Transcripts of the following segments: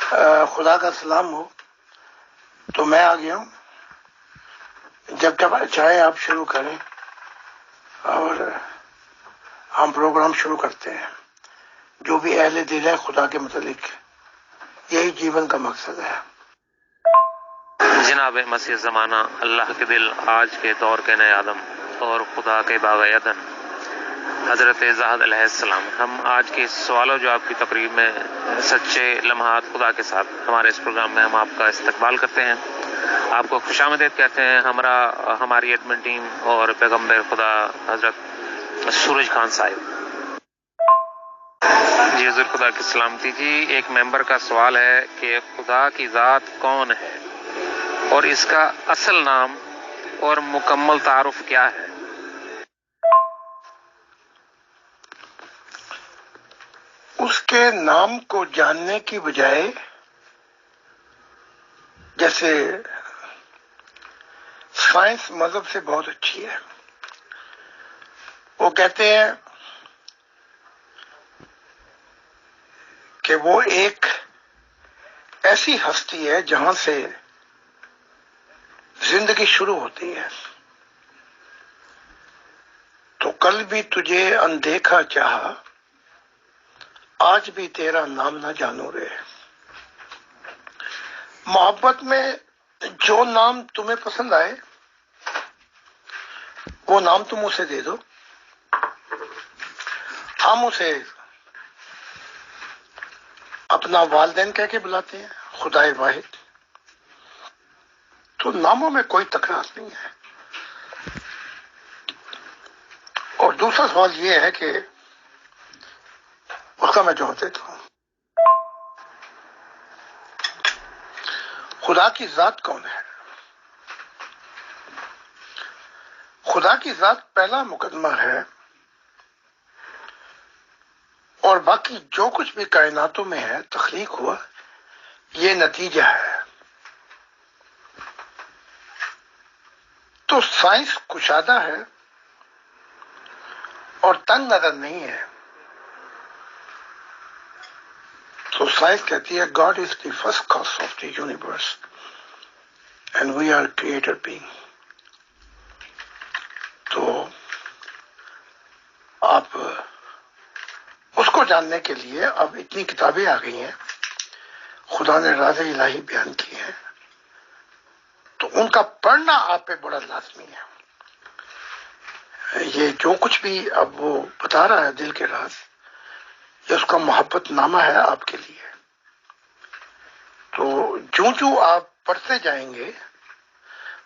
خدا کا سلام ہو. تو میں آ گیا ہوں. جب چاہے آپ شروع کریں اور ہم پروگرام شروع کرتے ہیں. جو بھی اہل دل ہے خدا کے متعلق یہی جیون کا مقصد ہے. جناب مسیح زمانہ، اللہ کے دل، آج کے دور کے نئے آدم اور خدا کے باغ عدن حضرت زاہد علیہ السلام، ہم آج کے سوال و جواب کی تقریب میں سچے لمحات خدا کے ساتھ ہمارے اس پروگرام میں ہم آپ کا استقبال کرتے ہیں، آپ کو خوش آمدید کہتے ہیں. ہماری ایڈمن ٹیم اور پیغمبر خدا حضرت سورج خان صاحب. جی حضور خدا کی سلامتی. جی ایک ممبر کا سوال ہے کہ خدا کی ذات کون ہے اور اس کا اصل نام اور مکمل تعارف کیا ہے؟ اس کے نام کو جاننے کی بجائے، جیسے سائنس مذہب سے بہت اچھی ہے، وہ کہتے ہیں کہ وہ ایک ایسی ہستی ہے جہاں سے زندگی شروع ہوتی ہے. تو کل بھی تجھے اندیکھا چاہا، آج بھی تیرا نام نہ جانو رے. محبت میں جو نام تمہیں پسند آئے وہ نام تم اسے دے دو. ہم اسے اپنا والدین کہہ کے بلاتے ہیں، خدائے واحد. تو ناموں میں کوئی تکرار نہیں ہے. اور دوسرا سوال یہ ہے کہ اس کا میں جواب دیتا ہوں. خدا کی ذات کون ہے؟ خدا کی ذات پہلا مقدمہ ہے، اور باقی جو کچھ بھی کائناتوں میں ہے، تخلیق ہوا، یہ نتیجہ ہے. تو سائنس کشادہ ہے اور تنگ نظر نہیں ہے. تو سائنس کہتی ہے God is the first cause of the universe and we are creator being. تو آپ اس کو جاننے کے لیے اب اتنی کتابیں آ گئی ہیں، خدا نے راز الہی بیان کی ہیں، تو ان کا پڑھنا آپ پہ بڑا لازمی ہے. یہ جو کچھ بھی اب وہ بتا رہا ہے دل کے راز، یہ اس کا محبت نامہ ہے آپ کے لیے. تو جو آپ پڑھتے جائیں گے،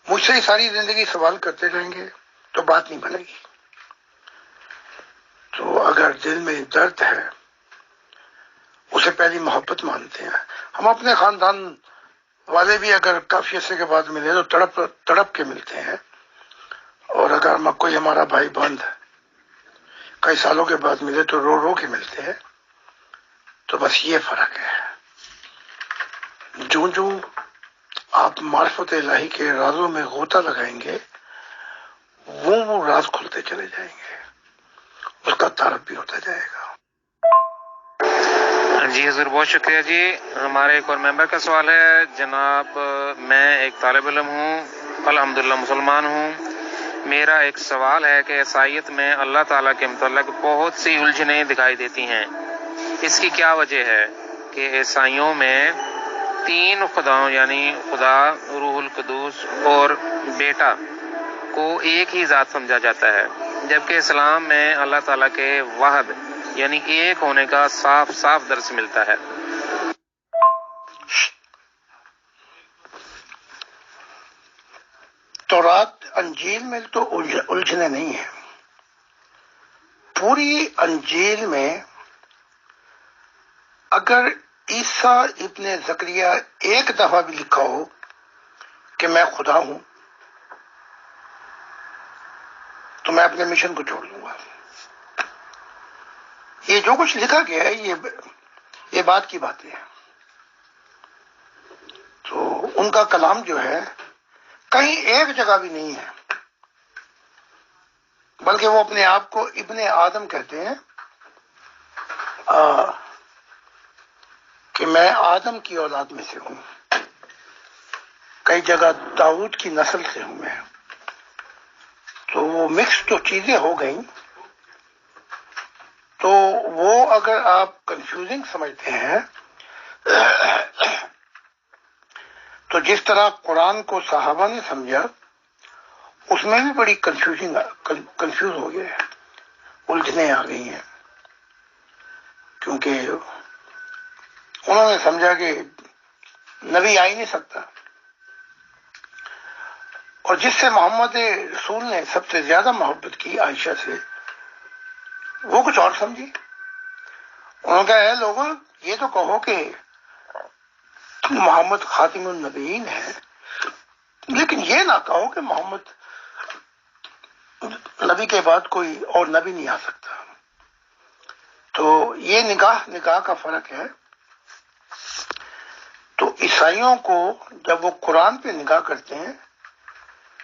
مجھ سے ہی ساری زندگی سوال کرتے رہیں گے تو بات نہیں بنے گی. تو اگر دل میں درد ہے، اسے پہلی محبت مانتے ہیں. ہم اپنے خاندان والے بھی اگر کافی عرصے کے بعد ملے تو تڑپ کے ملتے ہیں، اور اگر کوئی ہمارا بھائی بند کئی سالوں کے بعد ملے تو رو رو کے ملتے ہیں. تو بس یہ فرق ہے. جو آپ معرفت الہی کے رازوں میں غوطہ لگائیں گے، وہ راز کھلتے چلے جائیں گے، اس کا تعارف بھی ہوتا جائے گا. جی حضور بہت شکریہ. جی ہمارے ایک اور ممبر کا سوال ہے. جناب میں ایک طالب علم ہوں، الحمدللہ مسلمان ہوں. میرا ایک سوال ہے کہ عیسائیت میں اللہ تعالیٰ کے متعلق بہت سی الجھنیں دکھائی دیتی ہیں، اس کی کیا وجہ ہے کہ عیسائیوں میں 3 خداؤں یعنی خدا، روح القدس اور بیٹا کو ایک ہی ذات سمجھا جاتا ہے، جبکہ اسلام میں اللہ تعالیٰ کے واحد یعنی ایک ہونے کا صاف صاف درس ملتا ہے؟ تورات انجیل میں تو الجھنے نہیں ہیں. پوری انجیل میں اگر عیسیٰ ابن زکریا ایک دفعہ بھی لکھا ہو کہ میں خدا ہوں، تو میں اپنے مشن کو چھوڑ دوں گا. یہ جو کچھ لکھا گیا ہے یہ بات کی باتیں ہیں. تو ان کا کلام جو ہے کہیں ایک جگہ بھی نہیں ہے، بلکہ وہ اپنے آپ کو ابن آدم کہتے ہیں، کہ کہ میں آدم کی اولاد میں سے ہوں، کئی جگہ داؤد کی نسل سے ہوں میں، تو وہ مکس جو چیزیں ہو گئیں، تو وہ اگر آپ کنفیوزنگ سمجھتے ہیں تو جس طرح قرآن کو صحابہ نے سمجھا اس میں بھی بڑی کنفیوز ہو گئے، الجھنیں آ گئی ہیں، کیونکہ انہوں نے سمجھا کہ نبی آ ہی نہیں سکتا، اور جس سے محمد رسول نے سب سے زیادہ محبت کی، عائشہ سے، وہ کچھ اور سمجھی۔ انہوں نے کہا ہے لوگوں یہ تو کہو کہ محمد خاتم النبیین ہے، لیکن یہ نہ کہو کہ محمد نبی کے بعد کوئی اور نبی نہیں آ سکتا۔ تو یہ نگاہ کا فرق ہے۔ تو عیسائیوں کو جب وہ قرآن پہ نگاہ کرتے ہیں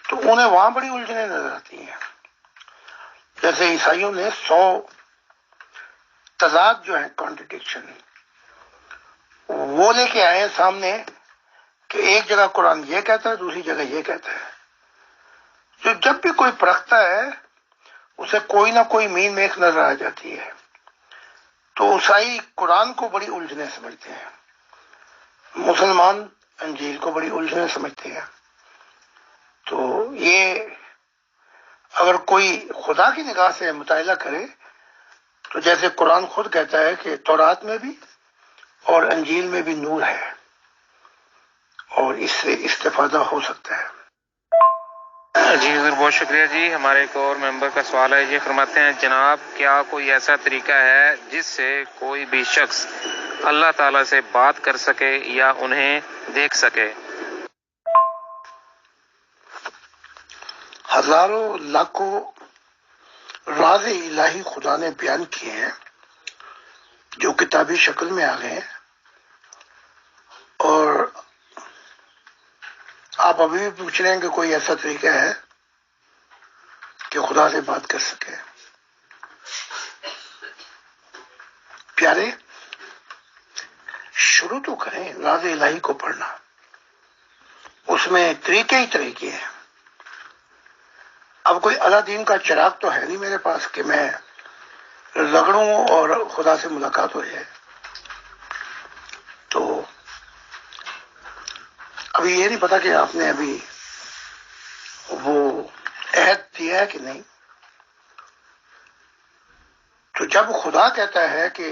تو انہیں وہاں بڑی الجھنیں نظر آتی ہیں، جیسے عیسائیوں نے 100 تضاد جو ہے کانٹرڈکشن وہ لے کے آئے ہیں سامنے، کہ ایک جگہ قرآن یہ کہتا ہے، دوسری جگہ یہ کہتا ہے۔ جو جب بھی کوئی پرکھتا ہے اسے کوئی نہ کوئی مین میخ نظر آ جاتی ہے، تو عیسائی قرآن کو بڑی الجھنیں سمجھتے ہیں، مسلمان انجیل کو بڑی الجھنیں سمجھتے ہیں۔ تو یہ اگر کوئی خدا کی نگاہ سے مطالعہ کرے تو جیسے قرآن خود کہتا ہے کہ تورات میں بھی اور انجیل میں بھی نور ہے، اور اس سے استفادہ ہو سکتا ہے۔ جی حضور بہت شکریہ جی۔ ہمارے ایک اور ممبر کا سوال ہے، یہ فرماتے ہیں جناب کیا کوئی ایسا طریقہ ہے جس سے کوئی بھی شخص اللہ تعالیٰ سے بات کر سکے یا انہیں دیکھ سکے؟ ہزاروں لاکھوں راز الہی خدا نے بیان کیے ہیں جو کتابی شکل میں آ گئے ہیں، اور آپ ابھی بھی پوچھ رہے ہیں کہ کوئی ایسا طریقہ ہے کہ خدا سے بات کر سکے۔ پیارے شروع تو کریں راز الہی کو پڑھنا، اس میں طریقے ہی طریقے ہیں۔ اب کوئی الادین کا چراغ تو ہے نہیں میرے پاس کہ میں رگڑوں اور خدا سے ملاقات ہو جائے۔ تو ابھی یہ نہیں پتا کہ آپ نے ابھی وہ عہد دیا ہے کہ نہیں۔ تو جب خدا کہتا ہے کہ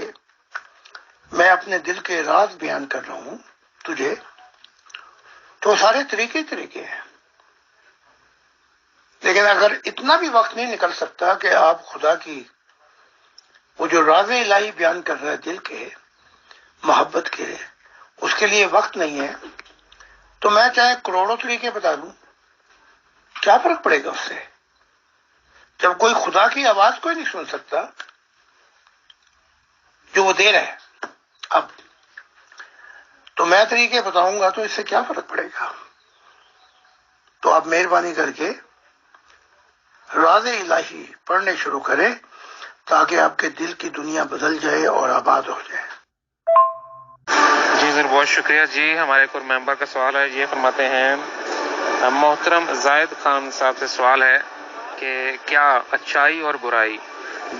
میں اپنے دل کے راز بیان کر رہا ہوں تجھے، تو سارے طریقے ہیں، لیکن اگر اتنا بھی وقت نہیں نکل سکتا کہ آپ خدا کی وہ جو راز الہی بیان کر رہا ہے دل کے محبت کے، اس کے لیے وقت نہیں ہے، تو میں چاہے کروڑوں طریقے بتا دوں، کیا فرق پڑے گا اس سے؟ جب کوئی خدا کی آواز کوئی نہیں سن سکتا جو وہ دے رہا ہے اب، تو میں طریقے بتاؤں گا تو اس سے کیا فرق پڑے گا؟ تو آپ مہربانی کر کے راز الہی پڑھنے شروع کریں تاکہ آپ کے دل کی دنیا بدل جائے اور آباد ہو جائے۔ جی سر بہت شکریہ جی۔ ہمارے ایک اور ممبر کا سوال ہے، یہ فرماتے ہیں محترم زاہد خان صاحب سے سوال ہے کہ کیا اچھائی اور برائی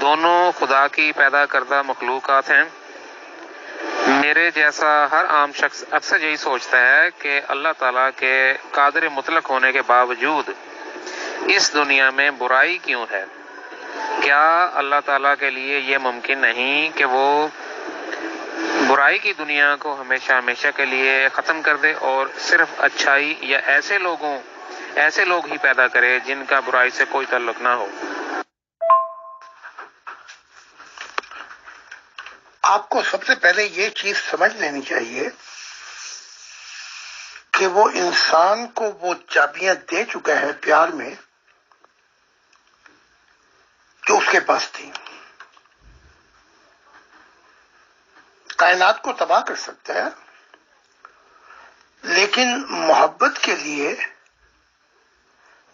دونوں خدا کی پیدا کردہ مخلوقات ہیں؟ میرے جیسا ہر عام شخص اکثر یہی سوچتا ہے کہ اللہ تعالیٰ کے قادر مطلق ہونے کے باوجود اس دنیا میں برائی کیوں ہے؟ کیا اللہ تعالیٰ کے لیے یہ ممکن نہیں کہ وہ برائی کی دنیا کو ہمیشہ کے لیے ختم کر دے اور صرف اچھائی یا ایسے لوگ ہی پیدا کرے جن کا برائی سے کوئی تعلق نہ ہو؟ آپ کو سب سے پہلے یہ چیز سمجھ لینی چاہیے کہ وہ انسان کو وہ چابیاں دے چکا ہے پیار میں جو اس کے پاس تھی۔ کائنات کو تباہ کر سکتا ہے، لیکن محبت کے لیے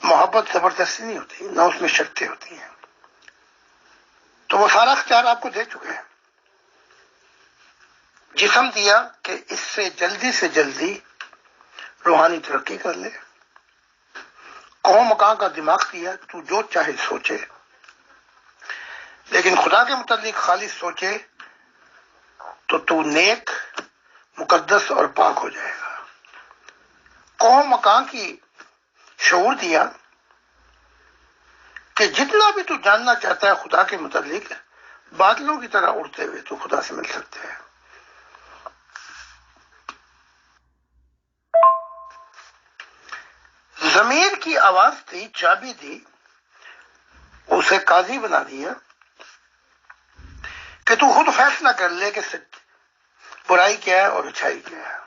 محبت زبردستی نہیں ہوتی، نہ اس میں شرطیں ہوتی ہیں۔ تو وہ سارا اختیار آپ کو دے چکے ہیں، جسم دیا کہ اس سے جلدی روحانی ترقی کر لے، قوم مکان کا دماغ دیا تو جو چاہے سوچے، لیکن خدا کے متعلق خالص سوچے تو نیک، مقدس اور پاک ہو جائے گا۔ قوم مکان کی شعور دیا کہ جتنا بھی تو جاننا چاہتا ہے خدا کے متعلق، بادلوں کی طرح اڑتے ہوئے تو خدا سے مل سکتے ہیں۔ ضمیر کی آواز دی، چابی دی، اسے قاضی بنا دیا کہ تو خود فیصلہ کر لے کہ برائی کیا ہے اور اچھائی کیا ہے۔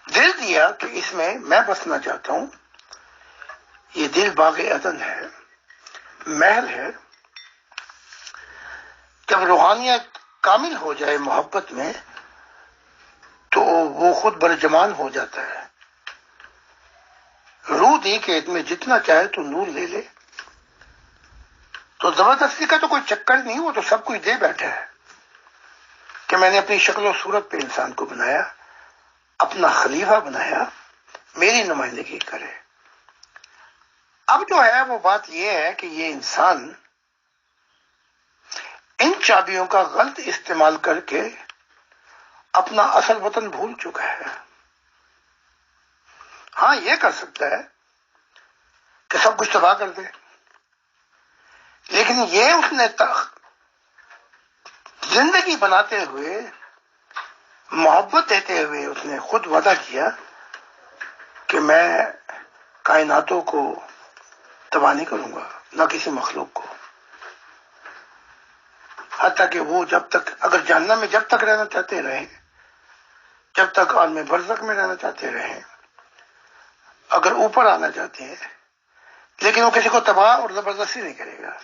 دل دیا کہ اس میں بسنا چاہتا ہوں، یہ دل باغ عدن ہے، محل ہے۔ جب روحانیت کامل ہو جائے محبت میں تو وہ خود برجمان ہو جاتا ہے۔ روح دی کہ اس میں جتنا چاہے تو نور لے لے، تو زبردستی کا تو کوئی چکر نہیں، وہ تو سب کچھ دے بیٹھا ہے کہ میں نے اپنی شکل و صورت پہ انسان کو بنایا، اپنا خلیفہ بنایا، میری نمائندگی کرے۔ اب جو ہے وہ بات یہ ہے کہ یہ انسان ان چابیوں کا غلط استعمال کر کے اپنا اصل وطن بھول چکا ہے۔ ہاں یہ کر سکتا ہے کہ سب کچھ تباہ کر دے، لیکن یہ اس نے زندگی بناتے ہوئے، محبت دیتے ہوئے اس نے خود وعدہ کیا کہ میں کائناتوں کو تباہ نہیں کروں گا، نہ کسی مخلوق کو، حتیٰ کہ وہ جب تک، اگر جہنم میں جب تک رہنا چاہتے رہیں، جب تک عالم برزخ میں رہنا چاہتے رہیں، اگر اوپر آنا چاہتے ہیں، لیکن وہ کسی کو تباہ اور زبردستی نہیں کرے گا۔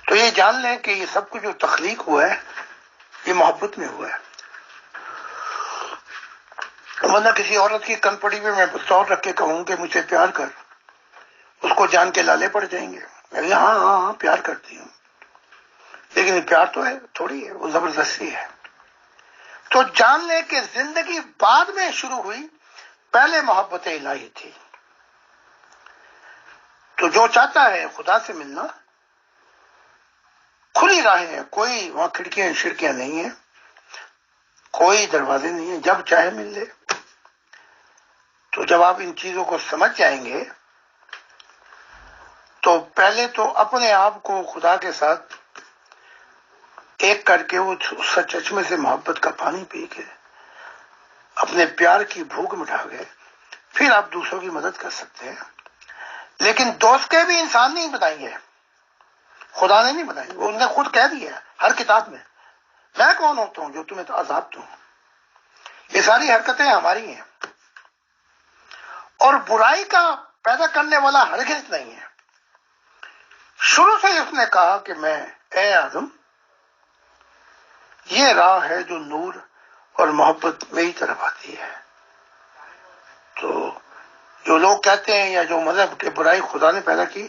تو یہ جان لیں کہ یہ سب کچھ جو تخلیق ہوا ہے یہ محبت میں ہوا ہے، ورنہ کسی عورت کی کن پڑی میں پستول رکھ کے کہوں کہ مجھ سے پیار کر، اس کو جان کے لالے پڑ جائیں گے، میں ہاں پیار کرتی ہوں، لیکن پیار تو ہے تھوڑی ہے، وہ زبردستی ہے۔ تو جان لیں کہ زندگی بعد میں شروع ہوئی، پہلے محبت الہی تھی۔ تو جو چاہتا ہے خدا سے ملنا، کھلی راہیں ہیں، کوئی وہاں کھڑکیاں شڑکیاں نہیں ہیں، کوئی دروازے نہیں ہیں، جب چاہے مل لے۔ تو جب آپ ان چیزوں کو سمجھ جائیں گے تو پہلے تو اپنے آپ کو خدا کے ساتھ ایک کر کے وہ چشمے سے محبت کا پانی پی کے اپنے پیار کی بھوک مٹا گئے، پھر آپ دوسروں کی مدد کر سکتے ہیں۔ لیکن دوست کے بھی انسان نہیں بنائیں گے، خدا نے نہیں بنائی، وہ انہوں نے خود کہہ دیا ہر کتاب میں کون ہوتا ہوں جو تمہیں تو عذاب دوں۔ یہ ساری حرکتیں ہماری ہیں، اور برائی کا پیدا کرنے والا ہرگز نہیں ہے۔ شروع سے اس نے کہا کہ میں، اے آدم، یہ راہ ہے جو نور اور محبت میری طرف آتی ہے۔ تو جو لوگ کہتے ہیں یا جو مذہب کے برائی خدا نے پیدا کی،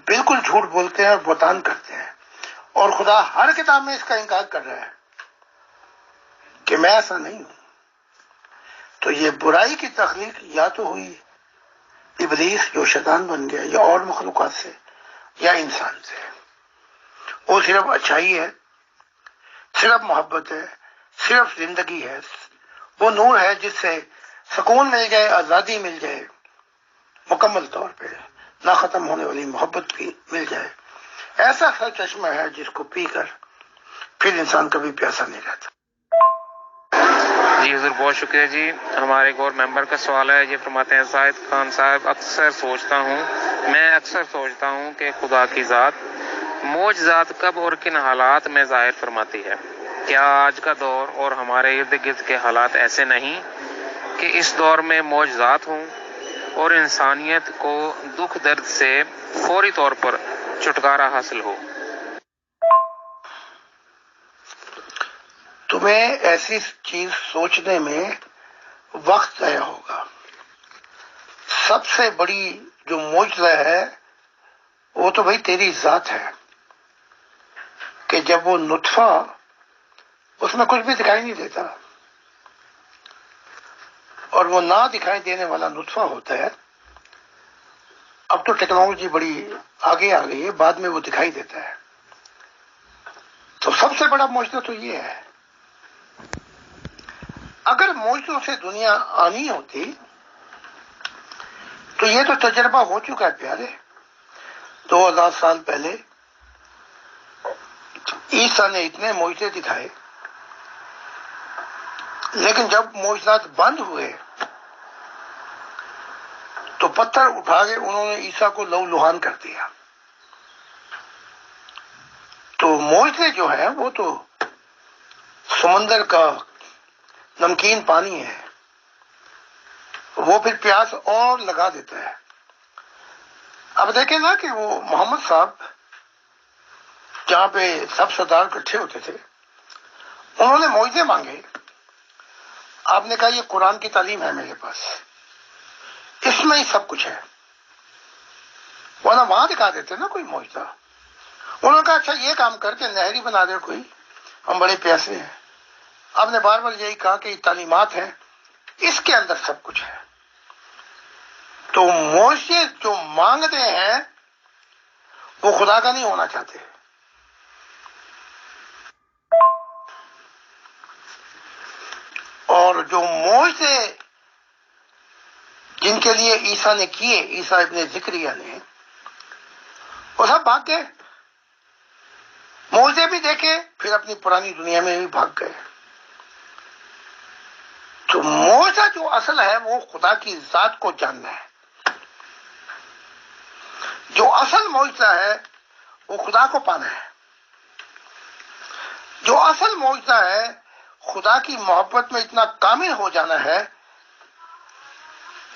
بالکل جھوٹ بولتے ہیں اور بہتان کرتے ہیں، اور خدا ہر کتاب میں اس کا انکار کر رہا ہے کہ میں ایسا نہیں ہوں۔ تو یہ برائی کی تخلیق یا تو ہوئی ابلیس جو شیطان بن گیا، یا اور مخلوقات سے، یا انسان سے۔ وہ صرف اچھائی ہے، صرف محبت ہے، صرف زندگی ہے، وہ نور ہے جس سے سکون مل جائے، آزادی مل جائے مکمل طور پہ، نہ ختم ہونے والی محبت بھی مل جائے۔ ایسا سر چشمہ ہے جس کو پی کر پھر انسان کبھی پیاسا نہیں رہتا۔ جی حضور بہت شکریہ جی۔ ہمارے ایک اور ممبر کا سوال ہے، یہ فرماتے ہیں زاہد خان صاحب، میں اکثر سوچتا ہوں کہ خدا کی ذات معجزات کب اور کن حالات میں ظاہر فرماتی ہے؟ کیا آج کا دور اور ہمارے ارد گرد کے حالات ایسے نہیں کہ اس دور میں معجزات ہوں اور انسانیت کو دکھ درد سے فوری طور پر چھٹکارا حاصل ہو؟ تمہیں ایسی چیز سوچنے میں وقت ضائع ہوگا۔ سب سے بڑی جو معجزہ ہے وہ تو بھائی تیری ذات ہے کہ جب وہ نطفہ، اس میں کچھ بھی دکھائی نہیں دیتا، اور وہ نہ دکھائی دینے والا نطفہ ہوتا ہے. اب تو ٹیکنالوجی بڑی آگے آ گئی ہے، بعد میں وہ دکھائی دیتا ہے. تو سب سے بڑا معجزہ تو یہ ہے. اگر معجزوں سے دنیا آنی ہوتی تو یہ تو تجربہ ہو چکا ہے پیارے. 2000 سال پہلے عیسیٰ نے اتنے معجزے دکھائے، لیکن جب معجزات بند ہوئے تو پتھر اٹھا کے انہوں نے عیسیٰ کو لہو لہان کر دیا. تو معجزے جو ہیں وہ تو سمندر کا نمکین پانی ہے، وہ پھر پیاس اور لگا دیتا ہے. اب دیکھیں نا کہ وہ محمد صاحب جہاں پہ سب سردار اکٹھے ہوتے تھے، انہوں نے معجزے مانگے. آپ نے کہا یہ قرآن کی تعلیم ہے میرے پاس، اس میں ہی سب کچھ ہے، ورنہ وہاں دکھا دیتے نا کوئی معجزہ. انہوں نے کہا اچھا یہ کام کر کے نہری بنا دے کوئی، ہم بڑے پیاسے ہیں. آپ نے بار بار یہی کہا کہ یہ تعلیمات ہیں، اس کے اندر سب کچھ ہے. تو معجزے جو مانگتے ہیں وہ خدا کا نہیں ہونا چاہتے. اور جو معجزے جن کے لیے عیسیٰ نے کیے، عیسیٰ ابن زکریا نے، وہ سب بھاگ گئے. معجزے بھی دیکھے، پھر اپنی پرانی دنیا میں بھی بھاگ گئے. تو معجزہ جو اصل ہے وہ خدا کی ذات کو جاننا ہے. جو اصل معجزہ ہے وہ خدا کو پانا ہے. جو اصل معجزہ ہے خدا کی محبت میں اتنا کامل ہو جانا ہے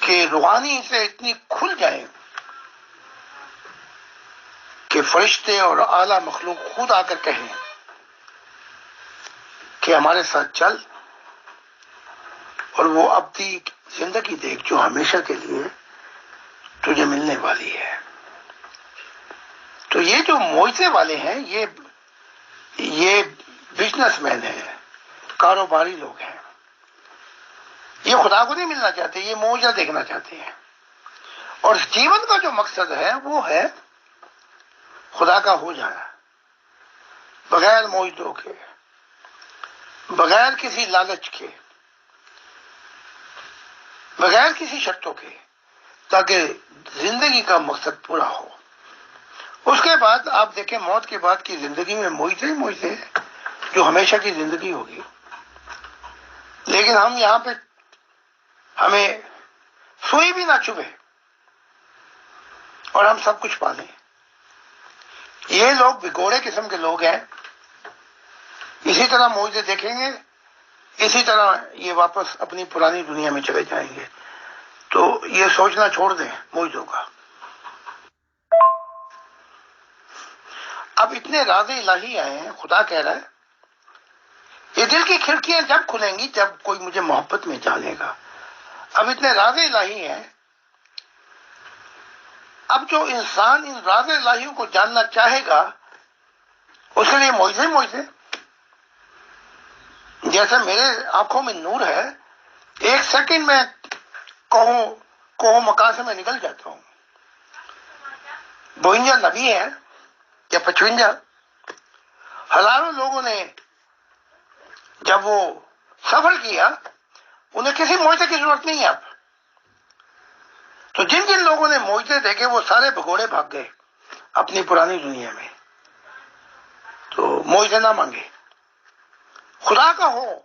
کہ روحانی سے اتنی کھل جائے کہ فرشتے اور اعلیٰ مخلوق خود آ کر کہیں کہ ہمارے ساتھ چل اور وہ ابدی زندگی دیکھ جو ہمیشہ کے لیے تجھے ملنے والی ہے. تو یہ جو معجزے والے ہیں یہ بزنس مین ہیں، کاروباری لوگ ہیں. یہ خدا کو نہیں ملنا چاہتے، یہ معجزہ دیکھنا چاہتے ہیں. اور جیون کا جو مقصد ہے وہ ہے خدا کا ہو جانا، بغیر معجزوں کے، بغیر کسی لالچ کے، بغیر کسی شرطوں کے، تاکہ زندگی کا مقصد پورا ہو. اس کے بعد آپ دیکھیں موت کے بعد کی زندگی میں معجزے ہی معجزے ہیں جو ہمیشہ کی زندگی ہوگی. لیکن ہم یہاں پہ ہمیں سوئی بھی نہ چبھے اور ہم سب کچھ پا لیں. یہ لوگ بگوڑے قسم کے لوگ ہیں. اسی طرح معجزے دیکھیں گے، اسی طرح یہ واپس اپنی پرانی دنیا میں چلے جائیں گے. تو یہ سوچنا چھوڑ دیں معجزوں کا. اب اتنے راز الہی آئے ہیں، خدا کہہ رہا ہے یہ دل کی کھڑکیاں جب کھلیں گی جب کوئی مجھے محبت میں جانے گا. اب اتنے راز الہی ہیں. اب جو انسان ان راز الہیوں کو جاننا چاہے گا اس کے لیے معجزے معجزے. جیسے میرے آنکھوں میں نور ہے، 1 سیکنڈ میں کوہ مکان سے میں نکل جاتا ہوں. 52 نبی ہیں یا 55، ہزاروں لوگوں نے جب وہ سفر کیا انہیں کسی معجزے کی ضرورت نہیں ہے. اب تو جن جن لوگوں نے معجزے دیکھے وہ سارے بھگوڑے بھاگ گئے اپنی پرانی دنیا میں. تو معجزے نہ مانگے، خدا کا ہو.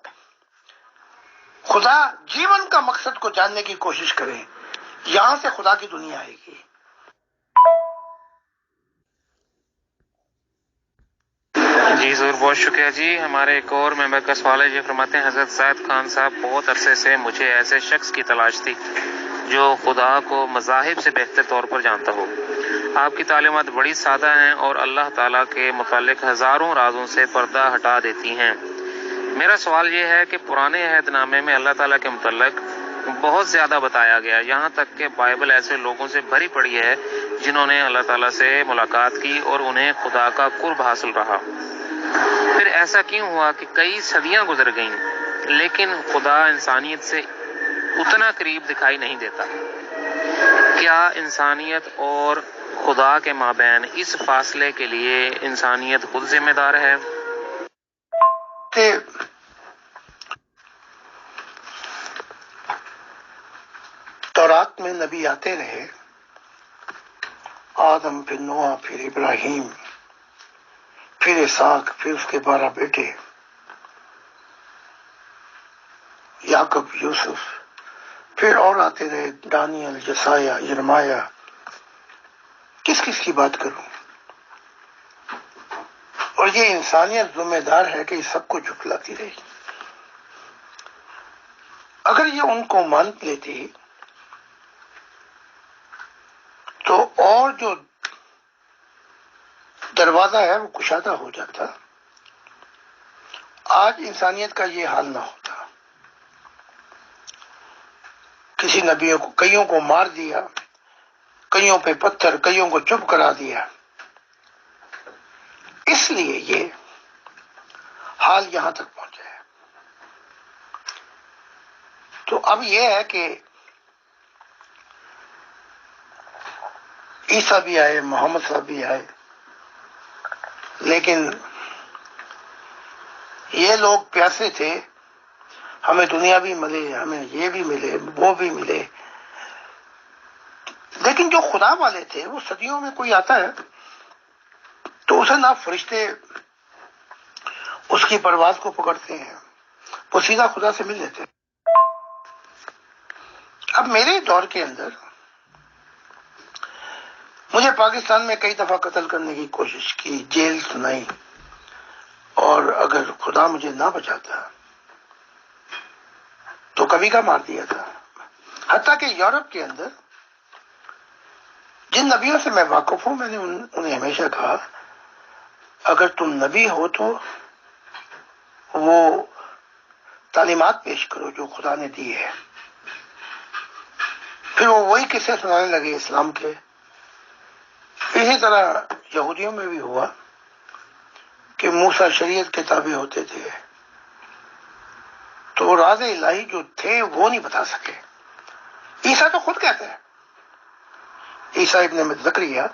خدا جیون کا مقصد کو جاننے کی کوشش کریں، یہاں سے خدا کی دنیا آئے گی. جی ضرور، بہت شکریہ جی. ہمارے ایک اور ممبر کا سوال ہے، یہ فرماتے ہیں حضرت زید خان صاحب بہت عرصے سے مجھے ایسے شخص کی تلاش تھی جو خدا کو مذاہب سے بہتر طور پر جانتا ہو. آپ کی تعلیمات بڑی سادہ ہیں اور اللہ تعالیٰ کے متعلق ہزاروں رازوں سے پردہ ہٹا دیتی ہیں. میرا سوال یہ ہے کہ پرانے عہد نامے میں اللہ تعالیٰ کے متعلق بہت زیادہ بتایا گیا، یہاں تک کہ بائبل ایسے لوگوں سے بھری پڑی ہے جنہوں نے اللہ تعالیٰ سے ملاقات کی اور انہیں خدا کا قرب حاصل رہا۔ پھر ایسا کیوں ہوا کہ کئی صدیاں گزر گئیں لیکن خدا انسانیت سے اتنا قریب دکھائی نہیں دیتا؟ کیا انسانیت اور خدا کے مابین اس فاصلے کے لیے انسانیت خود ذمہ دار ہے؟ تورات میں نبی آتے رہے، آدم، پھر نوح، پھر ابراہیم، پھر اسحاق، پھر اس کے 12 بیٹے یعقوب، یوسف، پھر اور آتے رہے دانیل، یسایہ، یرمایہ۔ کس کس کی بات کروں؟ اور یہ انسانیت ذمہ دار ہے کہ اس سب کو جھٹلاتی رہی۔ اگر یہ ان کو مان لیتی تو اور جو دروازہ ہے وہ کشادہ ہو جاتا، آج انسانیت کا یہ حال نہ ہوتا۔ کسی نبیوں کو کئیوں کو مار دیا، کئیوں پہ پتھر، کئیوں کو چپ کرا دیا، اس لیے یہ حال یہاں تک پہنچا ہے۔ تو اب یہ ہے کہ عیسیٰ بھی آئے، محمد صاحب بھی آئے، لیکن یہ لوگ پیاسے تھے، ہمیں دنیا بھی ملے، ہمیں یہ بھی ملے، وہ بھی ملے۔ لیکن جو خدا والے تھے، وہ صدیوں میں کوئی آتا ہے تو اسے نہ فرشتے اس کی پرواز کو پکڑتے ہیں، وہ سیدھا خدا سے مل لیتے ہیں۔ اب میرے دور کے اندر مجھے پاکستان میں کئی دفعہ قتل کرنے کی کوشش کی، جیل سنائی، اور اگر خدا مجھے نہ بچاتا تو کبھی کا مار دیا تھا۔ حتیٰ کہ یورپ کے اندر جن نبیوں سے میں واقف ہوں، میں نے انہیں ہمیشہ کہا اگر تم نبی ہو تو وہ تعلیمات پیش کرو جو خدا نے دی ہے۔ پھر وہ وہی قصے سنانے لگے اسلام کے۔ اسی طرح یہودیوں میں بھی ہوا کہ موسیٰ شریعت کے تابع ہوتے تھے تو راز الہی جو تھے وہ نہیں بتا سکے۔ عیسیٰ تو خود کہتے ہیں، عیسیٰ ابن زکریا،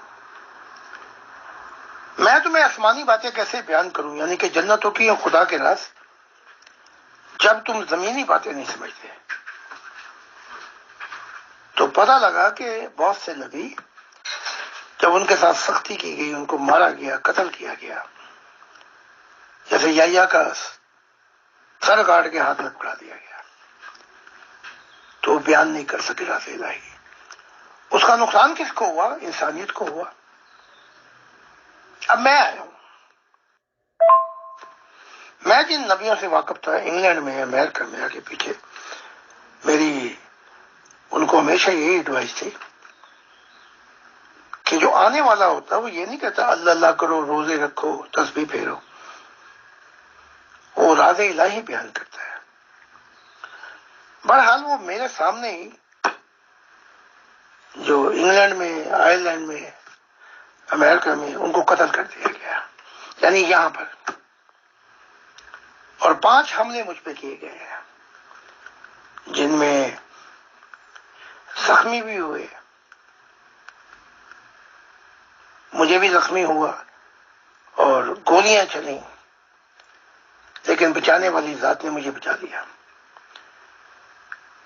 میں تمہیں آسمانی باتیں کیسے بیان کروں، یعنی کہ جنتوں کی اور خدا کے راز، جب تم زمینی باتیں نہیں سمجھتے۔ تو پتہ لگا کہ بہت سے نبی جب ان کے ساتھ سختی کی گئی، ان کو مارا گیا، قتل کیا گیا، جیسے یحییٰ کا سر کاٹ کے ہاتھ میں پکڑا دیا گیا، تو وہ بیان نہیں کر سکے راز الہی۔ اس کا نقصان کس کو ہوا؟ انسانیت کو ہوا۔ اب میں آیا ہوں، میں جن نبیوں سے واقف تھا انگلینڈ میں، امریکہ میں، آگے پیچھے، میری ان کو ہمیشہ یہی ایڈوائس تھی کہ جو آنے والا ہوتا وہ یہ نہیں کہتا اللہ اللہ کرو، روزے رکھو، تسبیح پھیرو، وہ راز الہی بیان کرتا ہے۔ بہرحال وہ میرے سامنے ہی جو انگلینڈ میں، آئرلینڈ میں، امریکہ میں، ان کو قتل کر دیا گیا، یعنی یہاں پر، اور 5 حملے مجھ پہ کیے گئے ہیں جن میں زخمی بھی ہوئے، مجھے بھی زخمی ہوا اور گولیاں چلیں، لیکن بچانے والی ذات نے مجھے بچا لیا۔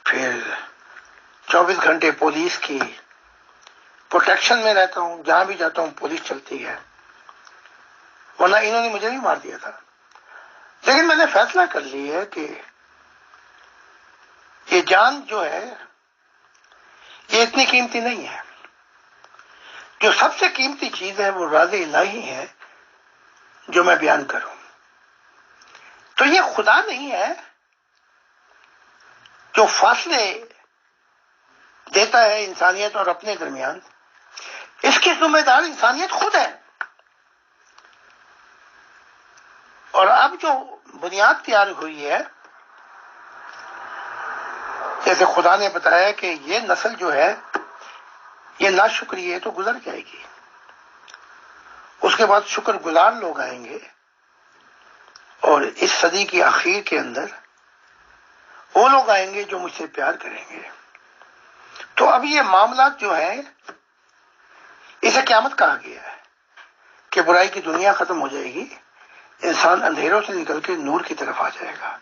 پھر 24 گھنٹے پولیس کی پروٹیکشن میں رہتا ہوں، جہاں بھی جاتا ہوں پولیس چلتی ہے، ورنہ انہوں نے مجھے بھی مار دیا تھا۔ لیکن میں نے فیصلہ کر لی ہے کہ یہ جان جو ہے یہ اتنی قیمتی نہیں ہے۔ جو سب سے قیمتی چیز ہے وہ راز الہی ہے جو میں بیان کروں۔ تو یہ خدا نہیں ہے جو فاصلے دیتا ہے انسانیت اور اپنے درمیان، اس کی ذمہ دار انسانیت خود ہے۔ اور اب جو بنیاد تیار ہوئی ہے جیسے خدا نے بتایا کہ یہ نسل جو ہے یہ ناشکری ہے تو گزر جائے گی، اس کے بعد شکر گزار لوگ آئیں گے، اور اس صدی کی آخر کے اندر وہ لوگ آئیں گے جو مجھ سے پیار کریں گے۔ تو اب یہ معاملات جو ہیں اسے قیامت کہا گیا ہے کہ برائی کی دنیا ختم ہو جائے گی، انسان اندھیروں سے نکل کے نور کی طرف آ جائے گا۔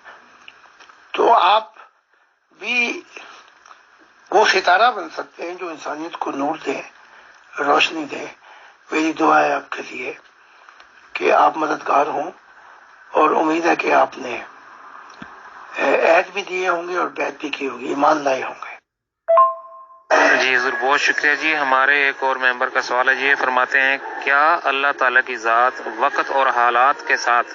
تو آپ بھی وہ ستارہ بن سکتے ہیں جو انسانیت کو نور دے، روشنی دے۔ میری دعا ہے آپ کے لیے کہ آپ مددگار ہوں، اور امید ہے کہ آپ نے عہد بھی دیے ہوں گے اور بیعت بھی کی ہوگی، ایمان لائے ہوں گے۔ جی حضور بہت شکریہ جی۔ ہمارے ایک اور ممبر کا سوال ہے، یہ فرماتے ہیں کیا اللہ تعالیٰ کی ذات وقت اور حالات کے ساتھ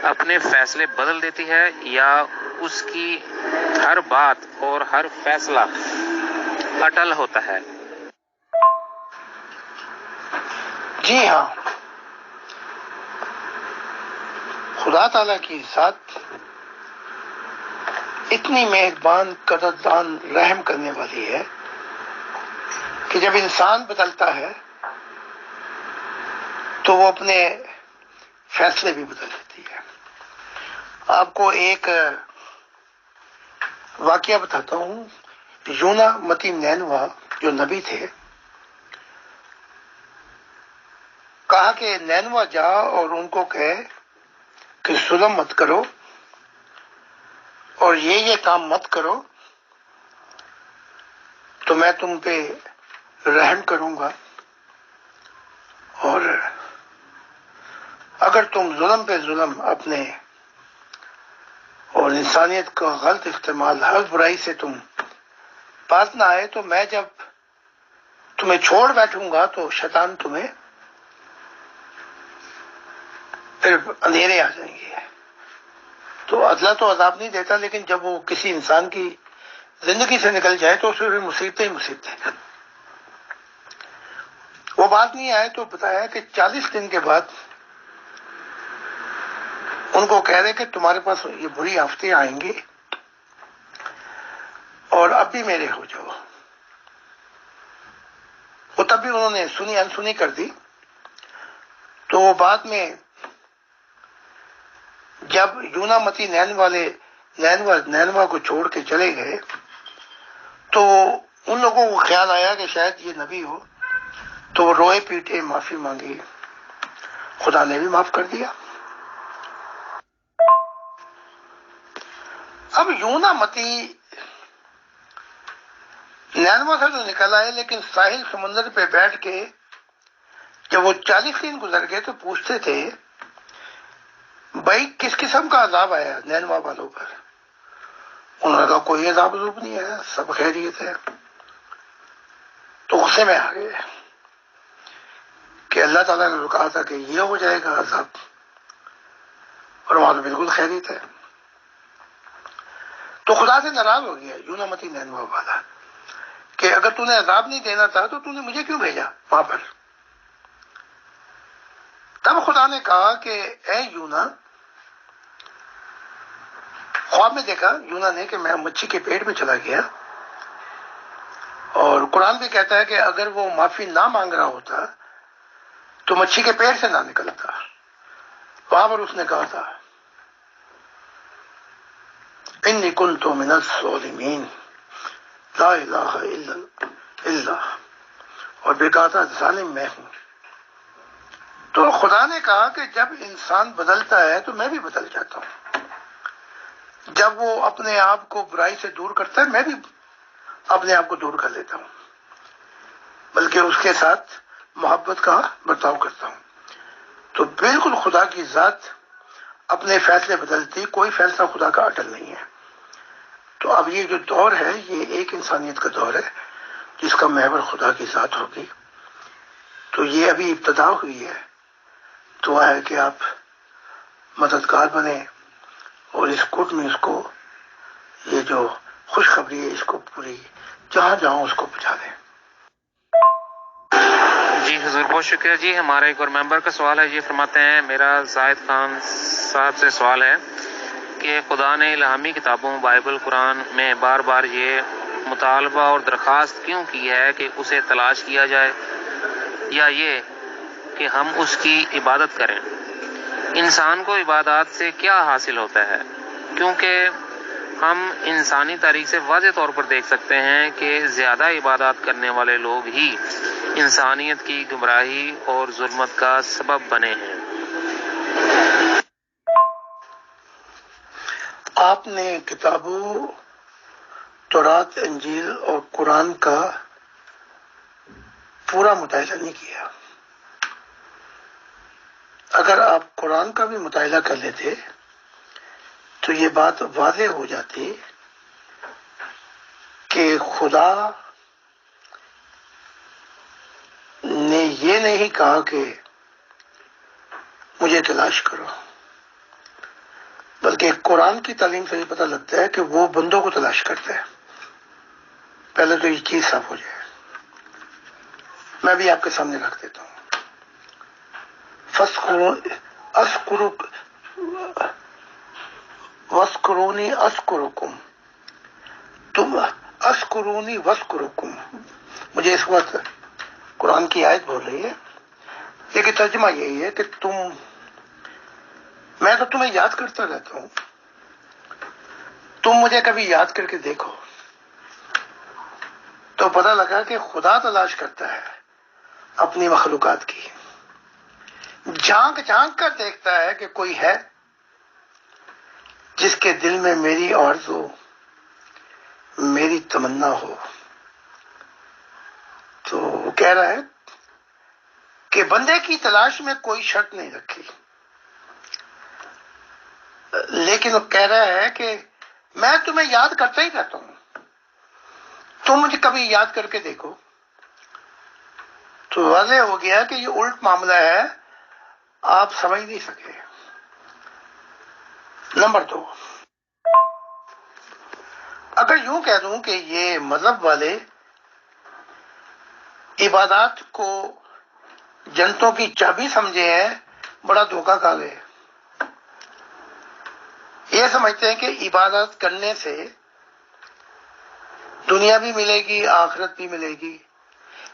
اپنے فیصلے بدل دیتی ہے، یا اس کی ہر بات اور ہر فیصلہ اٹل ہوتا ہے؟ جی ہاں، خدا تعالیٰ کی ذات اتنی مہربان، قدردان، رحم کرنے والی ہے کہ جب انسان بدلتا ہے تو وہ اپنے فیصلے بھی بدل دیتی ہے۔ آپ کو ایک واقعہ بتاتا ہوں۔ یونا متی نینوا جو نبی تھے، کہا کہ نینوا جا اور ان کو کہے کہ ظلم مت کرو اور یہ کام مت کرو تو میں تم پہ رحم کروں گا، اور اگر تم ظلم پہ ظلم اپنے اور انسانیت کا غلط استعمال، ہر برائی سے تم پاس نہ آئے تو میں جب تمہیں چھوڑ بیٹھوں گا تو شیطان تمہیں پھر اندھیرے آ جائیں گے۔ تو اللہ تو عذاب نہیں دیتا، لیکن جب وہ کسی انسان کی زندگی سے نکل جائے تو اسے مصیبتیں ہی مصیبتیں۔ وہ بات نہیں آئے تو بتایا کہ 40 دن کے بعد ان کو کہہ رہے کہ تمہارے پاس یہ بری آفتیں آئیں گی اور اب بھی میرے ہو جاؤ۔ وہ تب بھی انہوں نے سنی انسنی کر دی۔ تو وہ بعد میں جب یونا متی نینوا کو چھوڑ کے چلے گئے تو ان لوگوں کو خیال آیا کہ شاید یہ نبی ہو، تو وہ روئے پیٹے معافی مانگی، خدا نے بھی معاف کر دیا۔ اب یونا متی نینوا سے تو نکل آئے، لیکن ساحل سمندر پہ بیٹھ کے جب وہ 40 دن گزر گئے تو پوچھتے تھے بھائی کس قسم کا عذاب آیا نینوا والوں پر؟ انہوں نے کہا کوئی عذاب نہیں آیا، سب خیریت ہے۔ تو غصے میں آ گئے کہ اللہ تعالیٰ نے کہا تھا کہ یہ ہو جائے گا عذاب، اور وہاں تو بالکل خیریت ہے۔ تو خدا سے ناراض ہو گیا یونا متی نینوا والا کہ اگر تو نے عذاب نہیں دینا تھا تو نے مجھے کیوں بھیجا وہاں پر؟ تب خدا نے کہا کہ اے یونا، خواب میں دیکھا یونا نے کہ میں مچھی کے پیٹ میں چلا گیا، اور قرآن بھی کہتا ہے کہ اگر وہ معافی نہ مانگ رہا ہوتا تو مچھی کے پیٹ سے نہ نکلتا۔ وہاں پر اس نے کہا تھا انی کنت من الظالمین لا الہ الا اللہ، اور بھی کہا تھا ظالم میں ہوں۔ تو خدا نے کہا کہ جب انسان بدلتا ہے تو میں بھی بدل جاتا ہوں۔ جب وہ اپنے آپ کو برائی سے دور کرتا ہے میں بھی اپنے آپ کو دور کر لیتا ہوں، بلکہ اس کے ساتھ محبت کا برتاؤ کرتا ہوں۔ تو بالکل خدا کی ذات اپنے فیصلے بدلتی، کوئی فیصلہ خدا کا اٹل نہیں ہے۔ تو اب یہ جو دور ہے یہ ایک انسانیت کا دور ہے جس کا محور خدا کی ذات ہوگی۔ تو یہ ابھی ابتدا ہوئی ہے، دعا ہے کہ آپ مددگار بنیں اور اس گڈ نیوز کو، یہ جو خوشخبری ہے اس کو پوری جہاں جہاں اس کو پہنچا دیں۔ جی حضور بہت شکریہ جی۔ ہمارا ایک اور ممبر کا سوال ہے، یہ فرماتے ہیں میرا زاہد خان صاحب سے سوال ہے کہ خدا نے الہامی کتابوں بائبل قرآن میں بار بار یہ مطالبہ اور درخواست کیوں کی ہے کہ اسے تلاش کیا جائے، یا یہ کہ ہم اس کی عبادت کریں؟ انسان کو عبادات سے کیا حاصل ہوتا ہے؟ کیونکہ ہم انسانی تاریخ سے واضح طور پر دیکھ سکتے ہیں کہ زیادہ عبادات کرنے والے لوگ ہی انسانیت کی گمراہی اور ظلمت کا سبب بنے ہیں۔ آپ نے کتابوں تورات، انجیل اور قرآن کا پورا مطالعہ نہیں کیا۔ اگر آپ قرآن کا بھی مطالعہ کر لیتے تو یہ بات واضح ہو جاتی کہ خدا نے یہ نہیں کہا کہ مجھے تلاش کرو، بلکہ قرآن کی تعلیم سے یہ پتہ لگتا ہے کہ وہ بندوں کو تلاش کرتا ہے۔ پہلے تو یہ چیز صاف ہو جائے۔ میں بھی آپ کے سامنے رکھ دیتا ہوں۔ وَاسْكُرُونِي أَذْكُرُكُمْ، تم اذکرونی وَاسْكُرُكُمْ۔ مجھے اس وقت قرآن کی آیت بول رہی ہے، لیکن ترجمہ یہی ہے کہ میں تو تمہیں یاد کرتا رہتا ہوں، تم مجھے کبھی یاد کر کے دیکھو۔ تو پتہ لگا کہ خدا تلاش کرتا ہے اپنی مخلوقات کی، جھانک جھانک کر دیکھتا ہے کہ کوئی ہے جس کے دل میں میری آرزو، میری تمنا ہو۔ تو وہ کہہ رہا ہے کہ بندے کی تلاش میں کوئی شرط نہیں رکھی، لیکن وہ کہہ رہا ہے کہ میں تمہیں یاد کرتا ہی رہتا ہوں، تم مجھے کبھی یاد کر کے دیکھو۔ تو واضح ہو گیا کہ یہ الٹ معاملہ ہے، آپ سمجھ نہیں سکے۔ نمبر 2، اگر یوں کہہ دوں کہ یہ مذہب والے عبادات کو جنتوں کی چابی سمجھے ہیں، بڑا دھوکہ کھا گئے۔ یہ سمجھتے ہیں کہ عبادت کرنے سے دنیا بھی ملے گی، آخرت بھی ملے گی۔